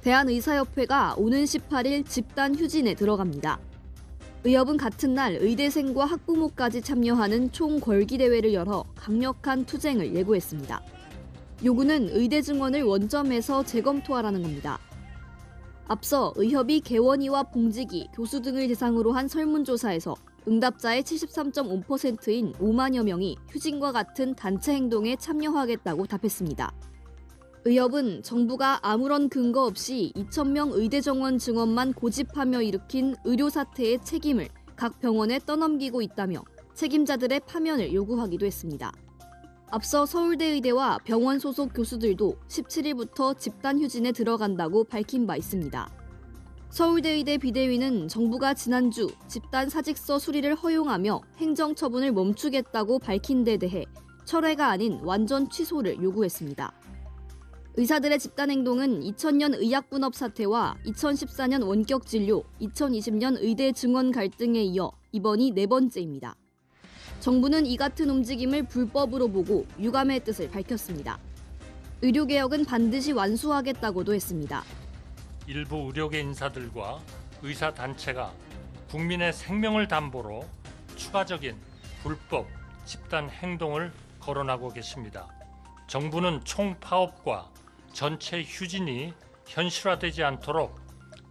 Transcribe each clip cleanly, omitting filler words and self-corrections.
대한의사협회가 오는 18일 집단 휴진에 들어갑니다. 의협은 같은 날 의대생과 학부모까지 참여하는 총궐기대회를 열어 강력한 투쟁을 예고했습니다. 요구는 의대 증원을 원점에서 재검토하라는 겁니다. 앞서 의협이 개원이와 봉직이, 교수 등을 대상으로 한 설문조사에서 응답자의 73.5%인 5만여 명이 휴진과 같은 단체 행동에 참여하겠다고 답했습니다. 의협은 정부가 아무런 근거 없이 2,000명 의대 정원 증원만 고집하며 일으킨 의료 사태의 책임을 각 병원에 떠넘기고 있다며 책임자들의 파면을 요구하기도 했습니다. 앞서 서울대의대와 병원 소속 교수들도 17일부터 집단 휴진에 들어간다고 밝힌 바 있습니다. 서울대의대 비대위는 정부가 지난주 집단 사직서 수리를 허용하며 행정처분을 멈추겠다고 밝힌 데 대해 철회가 아닌 완전 취소를 요구했습니다. 의사들의 집단 행동은 2000년 의약분업 사태와 2014년 원격진료, 2020년 의대 증원 갈등에 이어 이번이 네 번째입니다. 정부는 이 같은 움직임을 불법으로 보고 유감의 뜻을 밝혔습니다. 의료개혁은 반드시 완수하겠다고도 했습니다. 일부 의료계 인사들과 의사단체가 국민의 생명을 담보로 추가적인 불법 집단 행동을 거론하고 계십니다. 정부는 총파업과 전체 휴진이 현실화되지 않도록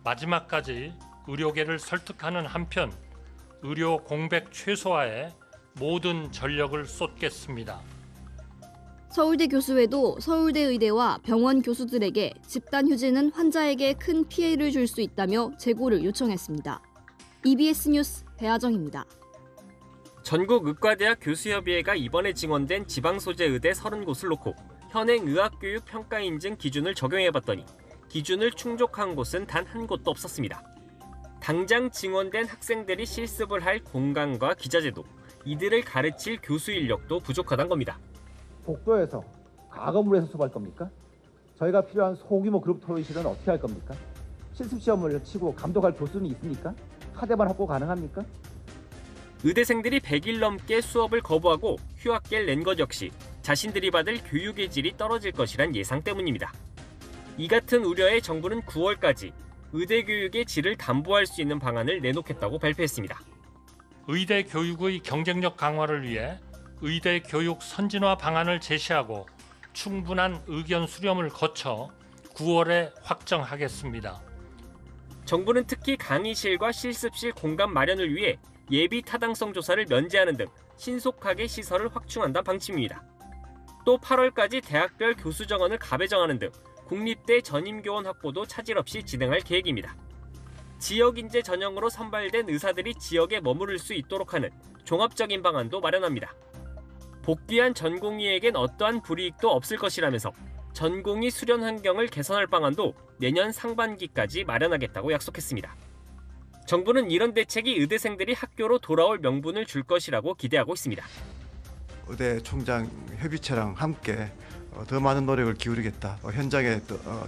마지막까지 의료계를 설득하는 한편 의료 공백 최소화에 모든 전력을 쏟겠습니다. 서울대 교수회도 서울대 의대와 병원 교수들에게 집단 휴진은 환자에게 큰 피해를 줄 수 있다며 재고를 요청했습니다. EBS 뉴스 배아정입니다. 전국 의과대학 교수협의회가 이번에 증원된 지방소재 의대 30곳을 놓고 현행 의학교육 평가 인증 기준을 적용해봤더니 기준을 충족한 곳은 단 한 곳도 없었습니다. 당장 증원된 학생들이 실습을 할 공간과 기자재도, 이들을 가르칠 교수 인력도 부족하단 겁니다. 복도에서 과거물에서 수업할 겁니까? 저희가 필요한 소규모 그룹 토의실은 어떻게 할 겁니까? 실습 시험을 치고 감독할 교수는 있습니까? 하대만 확보 가능합니까? 의대생들이 100일 넘게 수업을 거부하고 휴학계를 낸 것 역시 자신들이 받을 교육의 질이 떨어질 것이란 예상 때문입니다. 이 같은 우려에 정부는 9월까지 의대 교육의 질을 담보할 수 있는 방안을 내놓겠다고 발표했습니다. 의대 교육의 경쟁력 강화를 위해 의대 교육 선진화 방안을 제시하고 충분한 의견 수렴을 거쳐 9월에 확정하겠습니다. 정부는 특히 강의실과 실습실 공간 마련을 위해 예비 타당성 조사를 면제하는 등 신속하게 시설을 확충한다는 방침입니다. 또 8월까지 대학별 교수 정원을 가배정하는 등 국립대 전임교원 확보도 차질 없이 진행할 계획입니다. 지역인재 전형으로 선발된 의사들이 지역에 머무를 수 있도록 하는 종합적인 방안도 마련합니다. 복귀한 전공의에겐 어떠한 불이익도 없을 것이라면서 전공의 수련 환경을 개선할 방안도 내년 상반기까지 마련하겠다고 약속했습니다. 정부는 이런 대책이 의대생들이 학교로 돌아올 명분을 줄 것이라고 기대하고 있습니다. 의대 총장 협의체랑 함께 더 많은 노력을 기울이겠다. 현장에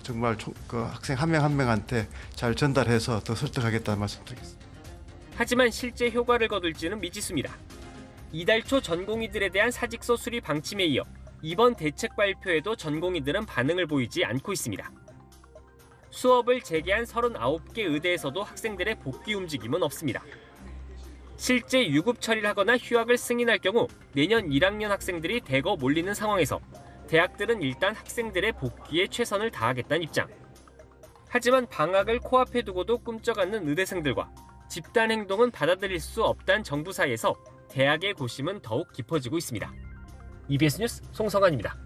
정말 학생 한 명 한 명한테 잘 전달해서 더 설득하겠다는 말씀드리겠습니다. 하지만 실제 효과를 거둘지는 미지수입니다. 이달 초 전공의들에 대한 사직서 수리 방침에 이어 이번 대책 발표에도 전공의들은 반응을 보이지 않고 있습니다. 수업을 재개한 39개 의대에서도 학생들의 복귀 움직임은 없습니다. 실제 유급 처리를 하거나 휴학을 승인할 경우 내년 1학년 학생들이 대거 몰리는 상황에서 대학들은 일단 학생들의 복귀에 최선을 다하겠다는 입장. 하지만 방학을 코앞에 두고도 꿈쩍 않는 의대생들과 집단 행동은 받아들일 수 없다는 정부 사이에서 대학의 고심은 더욱 깊어지고 있습니다. EBS 뉴스 송성환입니다.